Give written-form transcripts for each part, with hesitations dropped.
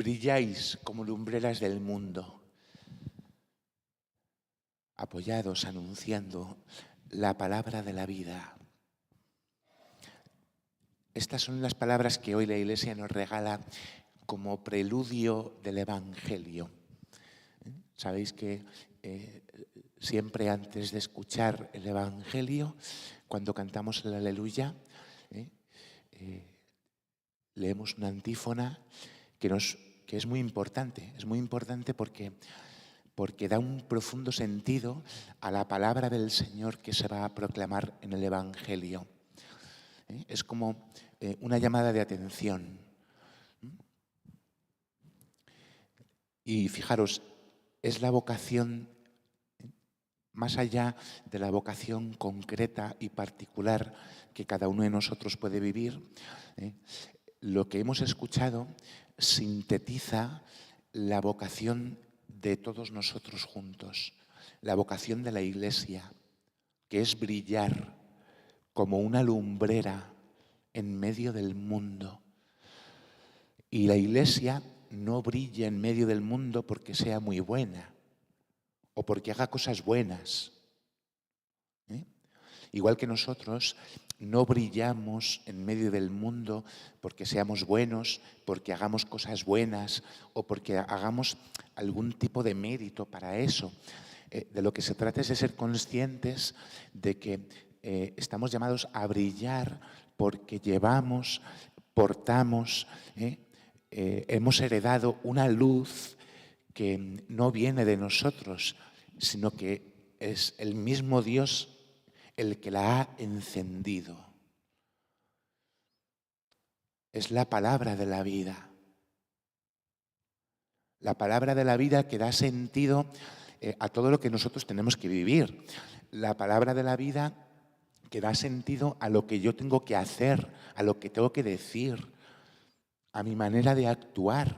Brilláis como lumbreras del mundo, apoyados, anunciando la palabra de la vida. Estas son las palabras que hoy la Iglesia nos regala como preludio del Evangelio. Sabéis que siempre antes de escuchar el Evangelio, cuando cantamos el Aleluya, leemos una antífona que es muy importante. Es muy importante porque da un profundo sentido a la palabra del Señor que se va a proclamar en el Evangelio. Es como una llamada de atención. Y fijaros, es la vocación, más allá de la vocación concreta y particular que cada uno de nosotros puede vivir, lo que hemos escuchado sintetiza la vocación de todos nosotros juntos, la vocación de la Iglesia, que es brillar como una lumbrera en medio del mundo. Y la Iglesia no brilla en medio del mundo porque sea muy buena o porque haga cosas buenas. Igual que nosotros no brillamos en medio del mundo porque seamos buenos, porque hagamos cosas buenas o porque hagamos algún tipo de mérito para eso. De lo que se trata es de ser conscientes de que estamos llamados a brillar porque llevamos, portamos, hemos heredado una luz que no viene de nosotros, sino que es el mismo Dios el que la ha encendido. Es la palabra de la vida. La palabra de la vida que da sentido a todo lo que nosotros tenemos que vivir. La palabra de la vida que da sentido a lo que yo tengo que hacer, a lo que tengo que decir, a mi manera de actuar.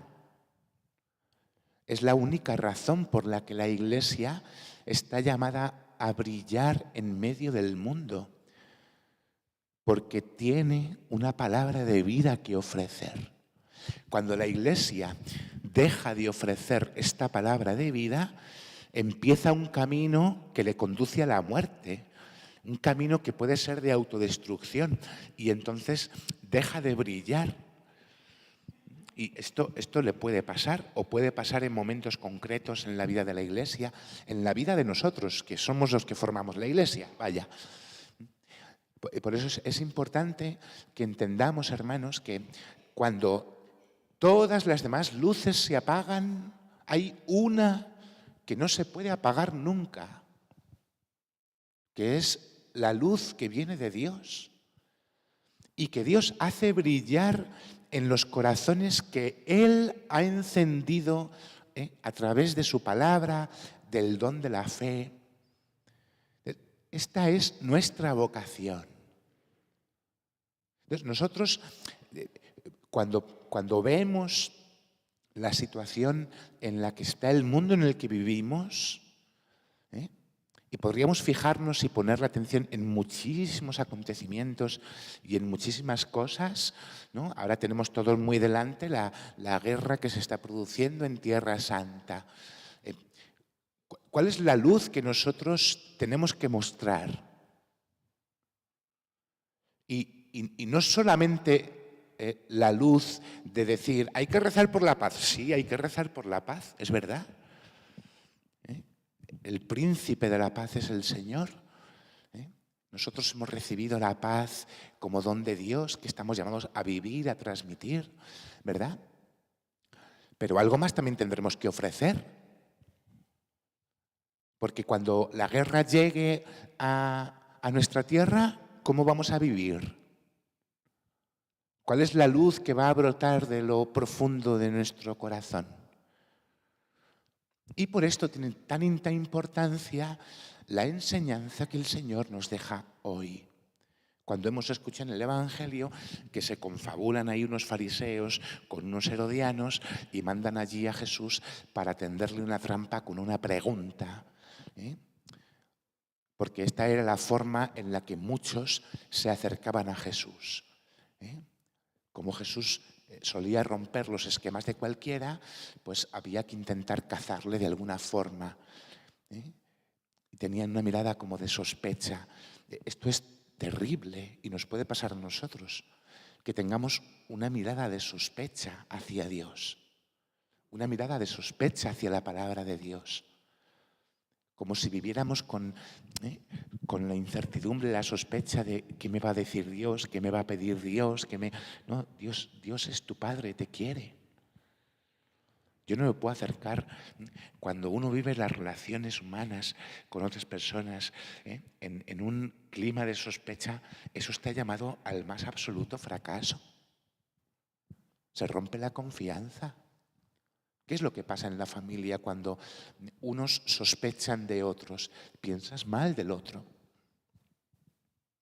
Es la única razón por la que la Iglesia está llamada a brillar en medio del mundo, porque tiene una palabra de vida que ofrecer. Cuando la Iglesia deja de ofrecer esta palabra de vida, empieza un camino que le conduce a la muerte, un camino que puede ser de autodestrucción, y entonces deja de brillar. Y esto le puede pasar, o puede pasar en momentos concretos en la vida de la Iglesia, en la vida de nosotros, que somos los que formamos la Iglesia, vaya. Por eso es importante que entendamos, hermanos, que cuando todas las demás luces se apagan, hay una que no se puede apagar nunca, que es la luz que viene de Dios y que Dios hace brillar en los corazones que Él ha encendido a través de su palabra, del don de la fe. Esta es nuestra vocación. Entonces, nosotros, cuando vemos la situación en la que está el mundo en el que vivimos, y podríamos fijarnos y poner la atención en muchísimos acontecimientos y en muchísimas cosas, ¿no? Ahora tenemos todos muy delante la guerra que se está produciendo en Tierra Santa. ¿Cuál es la luz que nosotros tenemos que mostrar? Y no solamente la luz de decir, hay que rezar por la paz. Sí, hay que rezar por la paz, es verdad. El príncipe de la paz es el Señor. Nosotros hemos recibido la paz como don de Dios, que estamos llamados a vivir, a transmitir, ¿verdad? Pero algo más también tendremos que ofrecer. Porque cuando la guerra llegue a nuestra tierra, ¿cómo vamos a vivir? ¿Cuál es la luz que va a brotar de lo profundo de nuestro corazón? Y por esto tiene tanta importancia la enseñanza que el Señor nos deja hoy. Cuando hemos escuchado en el Evangelio que se confabulan ahí unos fariseos con unos herodianos y mandan allí a Jesús para tenderle una trampa con una pregunta. Porque esta era la forma en la que muchos se acercaban a Jesús. Como Jesús solía romper los esquemas de cualquiera, pues había que intentar cazarle de alguna forma. Tenían una mirada como de sospecha. Esto es terrible y nos puede pasar a nosotros, que tengamos una mirada de sospecha hacia Dios, una mirada de sospecha hacia la palabra de Dios, como si viviéramos con la incertidumbre, la sospecha de qué me va a decir Dios, qué me va a pedir Dios, No, Dios es tu Padre, te quiere. Yo no me puedo acercar. Cuando uno vive las relaciones humanas con otras personas en un clima de sospecha, eso está llamado al más absoluto fracaso. Se rompe la confianza. ¿Qué es lo que pasa en la familia cuando unos sospechan de otros? Piensas mal del otro.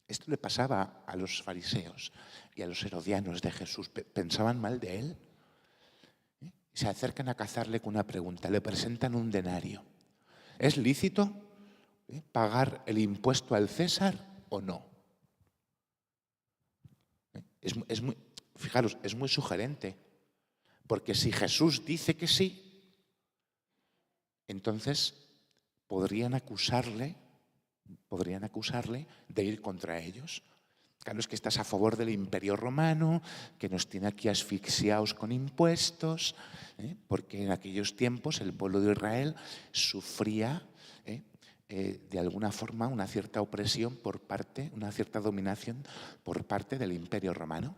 Esto le pasaba a los fariseos y a los herodianos de Jesús. Pensaban mal de él. Se acercan a cazarle con una pregunta, le presentan un denario. ¿Es lícito pagar el impuesto al César o no? Fijaros, es muy sugerente, porque si Jesús dice que sí, entonces podrían acusarle de ir contra ellos. Claro, es que estás a favor del Imperio Romano, que nos tiene aquí asfixiados con impuestos, porque en aquellos tiempos el pueblo de Israel sufría de alguna forma una cierta opresión una cierta dominación por parte del Imperio Romano.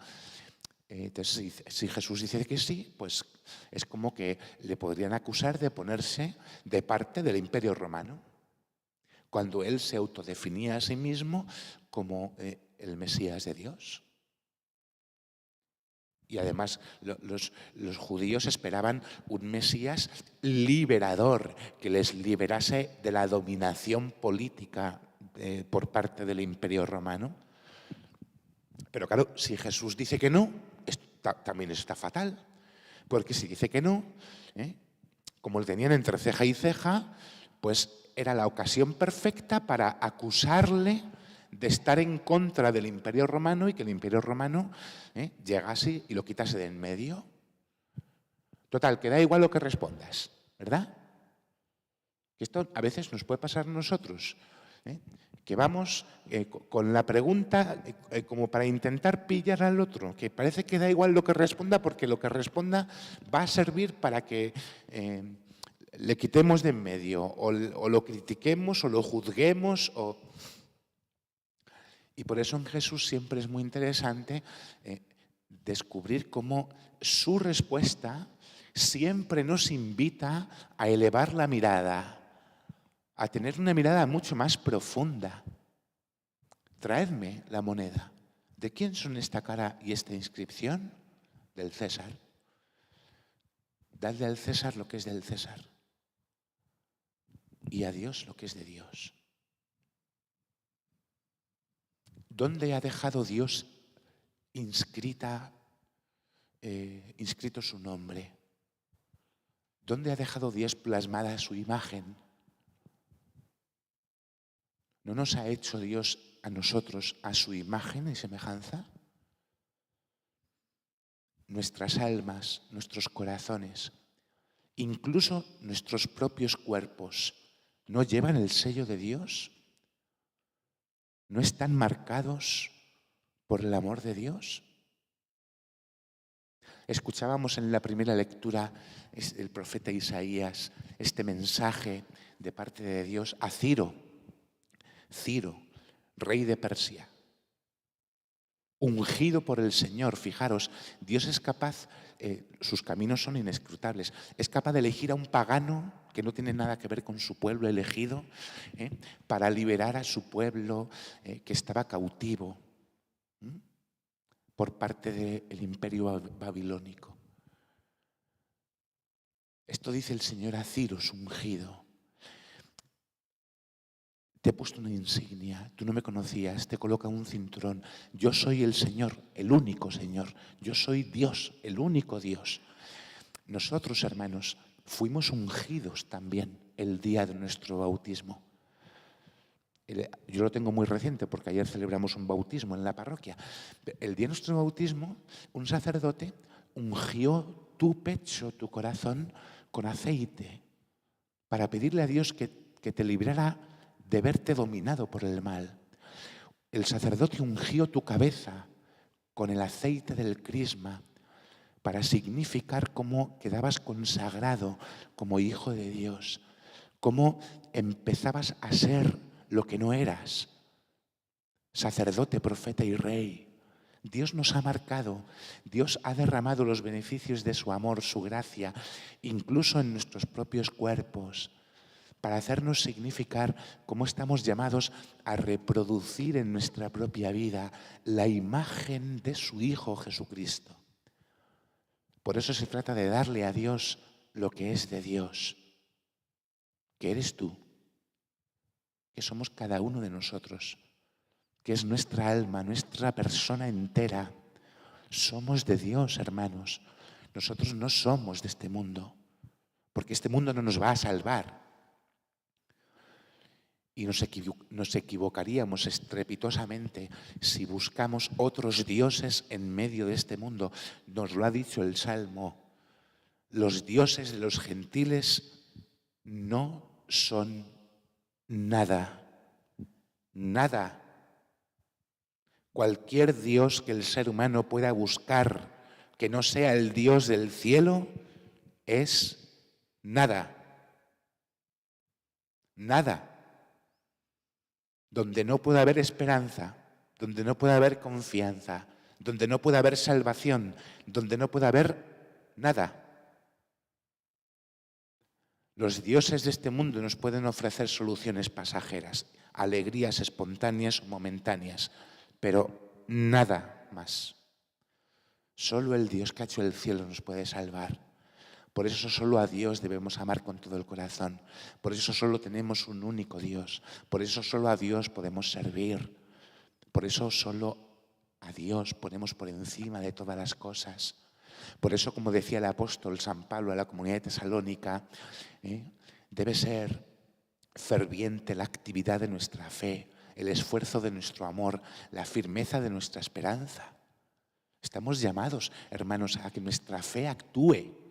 Entonces, si Jesús dice que sí, pues es como que le podrían acusar de ponerse de parte del Imperio Romano, cuando él se autodefinía a sí mismo como el Mesías de Dios. Y además los judíos esperaban un Mesías liberador, que les liberase de la dominación política por parte del Imperio Romano. Pero claro, si Jesús dice que no, también está fatal. Porque si dice que no, como lo tenían entre ceja y ceja, pues era la ocasión perfecta para acusarle de estar en contra del Imperio Romano y que el Imperio Romano llegase y lo quitase de en medio. Total, que da igual lo que respondas, ¿verdad? Que esto a veces nos puede pasar a nosotros, que vamos con la pregunta como para intentar pillar al otro, que parece que da igual lo que responda porque lo que responda va a servir para que le quitemos de en medio o lo critiquemos o lo juzguemos. Y por eso en Jesús siempre es muy interesante descubrir cómo su respuesta siempre nos invita a elevar la mirada, a tener una mirada mucho más profunda. Traedme la moneda. ¿De quién son esta cara y esta inscripción? Del César. Dadle al César lo que es del César y a Dios lo que es de Dios. ¿Dónde ha dejado Dios inscrito su nombre? ¿Dónde ha dejado Dios plasmada su imagen? ¿No nos ha hecho Dios a nosotros a su imagen y semejanza? Nuestras almas, nuestros corazones, incluso nuestros propios cuerpos, ¿no llevan el sello de Dios? ¿No están marcados por el amor de Dios? Escuchábamos en la primera lectura del profeta Isaías este mensaje de parte de Dios a Ciro, rey de Persia, ungido por el Señor. Fijaros, Dios es capaz, sus caminos son inescrutables, es capaz de elegir a un pagano que no tiene nada que ver con su pueblo elegido, para liberar a su pueblo que estaba cautivo por parte del imperio babilónico. Esto dice el Señor a Ciro, su ungido. Te he puesto una insignia, tú no me conocías, te coloca un cinturón. Yo soy el Señor, el único Señor. Yo soy Dios, el único Dios. Nosotros, hermanos, fuimos ungidos también el día de nuestro bautismo. Yo lo tengo muy reciente porque ayer celebramos un bautismo en la parroquia. El día de nuestro bautismo, un sacerdote ungió tu pecho, tu corazón, con aceite para pedirle a Dios que te librara de verte dominado por el mal. El sacerdote ungió tu cabeza con el aceite del crisma para significar cómo quedabas consagrado como hijo de Dios, cómo empezabas a ser lo que no eras, sacerdote, profeta y rey. Dios nos ha marcado, Dios ha derramado los beneficios de su amor, su gracia, incluso en nuestros propios cuerpos, para hacernos significar cómo estamos llamados a reproducir en nuestra propia vida la imagen de su Hijo Jesucristo. Por eso se trata de darle a Dios lo que es de Dios, que eres tú, que somos cada uno de nosotros, que es nuestra alma, nuestra persona entera. Somos de Dios, hermanos. Nosotros no somos de este mundo, porque este mundo no nos va a salvar. Y nos equivocaríamos estrepitosamente si buscamos otros dioses en medio de este mundo. Nos lo ha dicho el Salmo. Los dioses de los gentiles no son nada. Nada. Cualquier dios que el ser humano pueda buscar que no sea el Dios del cielo es nada. Nada. Donde no puede haber esperanza, donde no puede haber confianza, donde no puede haber salvación, donde no puede haber nada. Los dioses de este mundo nos pueden ofrecer soluciones pasajeras, alegrías espontáneas o momentáneas, pero nada más. Solo el Dios que ha hecho el cielo nos puede salvar. Por eso solo a Dios debemos amar con todo el corazón. Por eso solo tenemos un único Dios. Por eso solo a Dios podemos servir. Por eso solo a Dios ponemos por encima de todas las cosas. Por eso, como decía el apóstol San Pablo a la comunidad de Tesalónica, debe ser ferviente la actividad de nuestra fe, el esfuerzo de nuestro amor, la firmeza de nuestra esperanza. Estamos llamados, hermanos, a que nuestra fe actúe.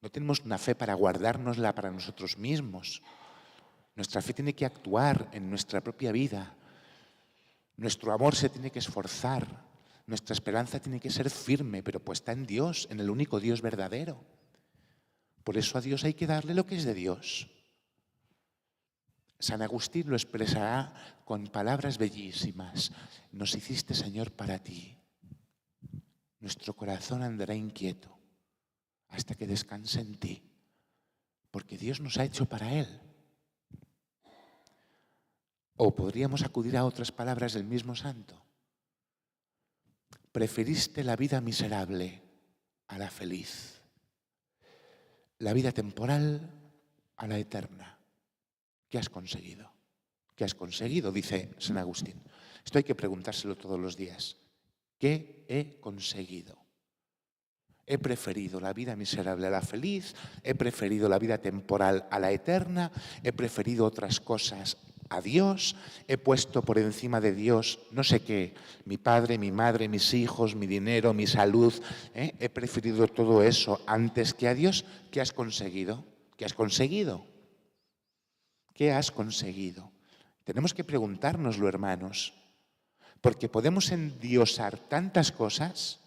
No tenemos una fe para guardárnosla para nosotros mismos. Nuestra fe tiene que actuar en nuestra propia vida. Nuestro amor se tiene que esforzar. Nuestra esperanza tiene que ser firme, pero puesta en Dios, en el único Dios verdadero. Por eso a Dios hay que darle lo que es de Dios. San Agustín lo expresará con palabras bellísimas. Nos hiciste, Señor, para ti. Nuestro corazón andará inquieto hasta que descanse en ti, porque Dios nos ha hecho para Él. O podríamos acudir a otras palabras del mismo santo. Preferiste la vida miserable a la feliz, la vida temporal a la eterna. ¿Qué has conseguido? ¿Qué has conseguido? Dice San Agustín. Esto hay que preguntárselo todos los días. ¿Qué he conseguido? He preferido la vida miserable a la feliz, he preferido la vida temporal a la eterna, he preferido otras cosas a Dios, he puesto por encima de Dios no sé qué, mi padre, mi madre, mis hijos, mi dinero, mi salud, he preferido todo eso antes que a Dios. ¿Qué has conseguido? ¿Qué has conseguido? ¿Qué has conseguido? Tenemos que preguntárnoslo, hermanos, porque podemos endiosar tantas cosas.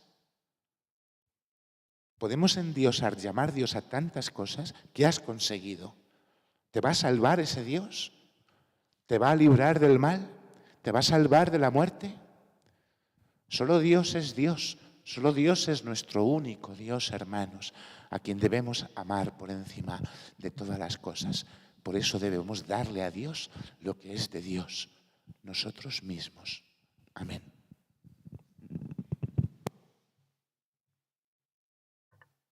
Podemos endiosar, llamar Dios a tantas cosas. ¿Qué has conseguido? ¿Te va a salvar ese Dios? ¿Te va a librar del mal? ¿Te va a salvar de la muerte? Solo Dios es Dios. Solo Dios es nuestro único Dios, hermanos, a quien debemos amar por encima de todas las cosas. Por eso debemos darle a Dios lo que es de Dios, nosotros mismos. Amén.